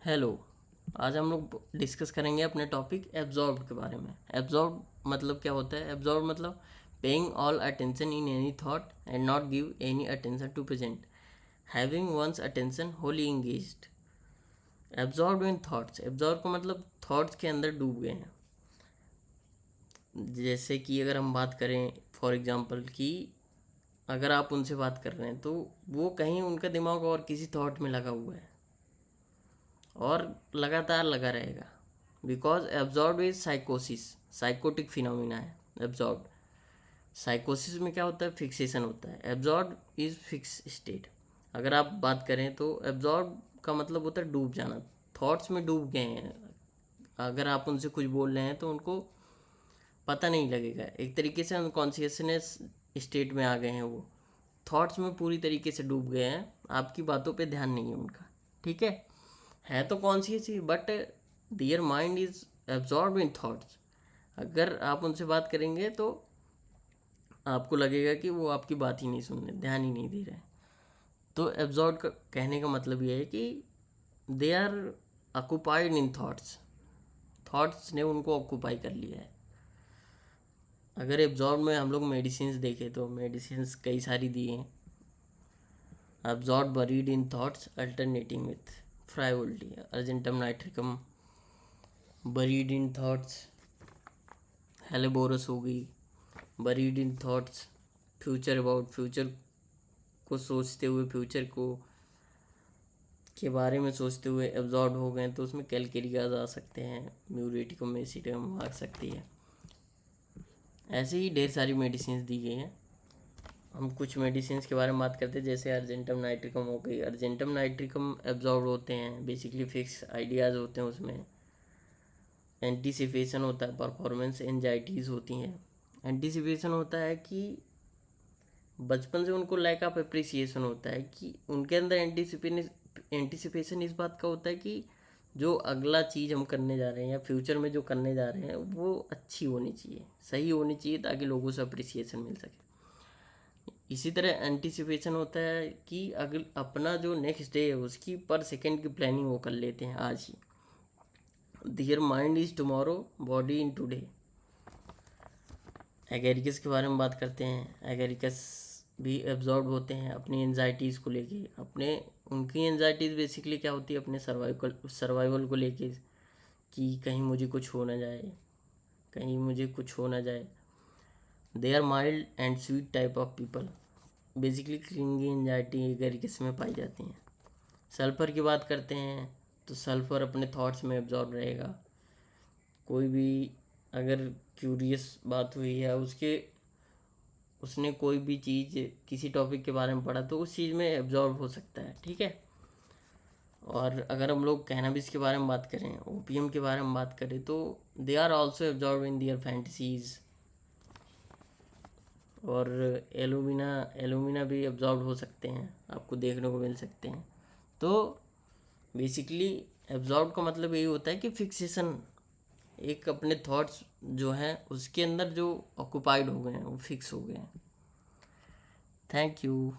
Hello. आज हम लोग डिस्कस करेंगे अपने टॉपिक एब्जॉर्ब के बारे में। एब्जॉर्ब मतलब क्या होता है? एब्जॉर्ब मतलब paying all attention in any thought and not give any attention to present, having once attention wholly engaged. Absorb in thoughts, absorb का मतलब थॉट्स के अंदर डूब गए हैं। जैसे कि अगर हम बात करें फॉर एग्जांपल कि अगर आप उनसे बात कर रहे हैं तो वो कहीं उनका दिमाग और किसी थॉट में लगा हुआ है और लगातार लगा रहेगा। बिकॉज एब्जॉर्ब इज साइकोसिस, साइकोटिक फिनोमिना है एब्जॉर्ब। साइकोसिस में क्या होता है? फिक्सेशन होता है। Absorb is fix state. अगर आप बात करें तो एब्जॉर्ब का मतलब होता है डूब जाना, थॉट्स में डूब गए हैं। अगर आप उनसे कुछ बोल रहे हैं तो उनको पता नहीं लगेगा, एक तरीके से अनकॉन्शियसनेस स्टेट में आ गए हैं। वो थॉट्स में पूरी तरीके से डूब गए हैं, आपकी बातों पे ध्यान नहीं है उनका। ठीक है तो कॉन्शियस ही, but their mind is absorb in thoughts. अगर आप उनसे बात करेंगे तो आपको लगेगा कि वो आपकी बात ही नहीं सुन रहे, ध्यान ही नहीं दे रहे हैं। तो एब्जॉर्ब का कहने का मतलब ये है कि they are occupied in thoughts, thoughts ने उनको ऑक्यूपाई कर लिया है। अगर एब्जॉर्ब में हम लोग मेडिसिन देखें तो मेडिसिन कई सारी दी हैं। Absorb buried in thoughts alternating with frivolity, argentum nitricum buried in thoughts, helleborus हो गई। Buried in thoughts future about, future को सोचते हुए, फ्यूचर को के बारे में सोचते हुए एब्जॉर्ब हो गए तो उसमें कैलकेरियाज आ सकते हैं, म्यूरेटिकम एसिडम आ सकती है। ऐसे ही ढेर सारी मेडिसिन दी गई हैं। हम कुछ मेडिसिन के बारे में बात करते हैं, जैसे अर्जेंटम नाइट्रिकम हो गई। अर्जेंटम नाइट्रिकम एब्जॉर्ब होते हैं, बेसिकली फिक्स आइडियाज़ होते हैं उसमें। एंटीसिपेशन होता है, परफॉर्मेंस एंजाइटीज़ होती हैं। एंटीसिपेशन होता है कि बचपन से उनको लैक ऑफ अप्रिसिएशन होता है, कि उनके अंदर एंटीसिपेशन इस बात का होता है कि जो अगला चीज़ हम करने जा रहे हैं या फ्यूचर में जो करने जा रहे हैं वो अच्छी होनी चाहिए, सही होनी चाहिए, ताकि लोगों से अप्रिसिएशन मिल सके। इसी तरह एंटीसिपेशन होता है कि अगल अपना जो नेक्स्ट डे है उसकी पर सेकेंड की प्लानिंग वो कर लेते हैं आज ही। Their mind is tomorrow, body in today. Agaricus के बारे में बात करते हैं। एगेरिकस भी एब्जॉर्ब होते हैं अपनी एनजाइटीज़ को लेके। अपने उनकी एनजाइटीज़ बेसिकली क्या होती है? अपने सर्वाइवल को लेके, कि कहीं मुझे कुछ हो ना जाए, कहीं मुझे कुछ हो ना जाए। They are mild and sweet type of people. Basically clingy anxiety agaricus में पाई जाती हैं। सल्फर की बात करते हैं तो सल्फर अपने थॉट्स में एब्जॉर्ब रहेगा। कोई भी अगर क्यूरियस बात हुई है, उसने कोई भी चीज़ किसी टॉपिक के बारे में पढ़ा तो उस चीज़ में एब्जॉर्ब हो सकता है। ठीक है। और अगर हम लोग कैनबिस के बारे में बात करें, ओपीएम के बारे में बात करें, तो they are also absorb in their fantasies. और एलुमिना एलुमिना भी एब्जॉर्ब हो सकते हैं, आपको देखने को मिल सकते हैं। तो बेसिकली एब्जॉर्ब का मतलब यही होता है कि फिक्सेशन, एक अपने थॉट्स जो हैं उसके अंदर जो ऑक्यूपाइड हो गए हैं वो फिक्स हो गए हैं। Thank you.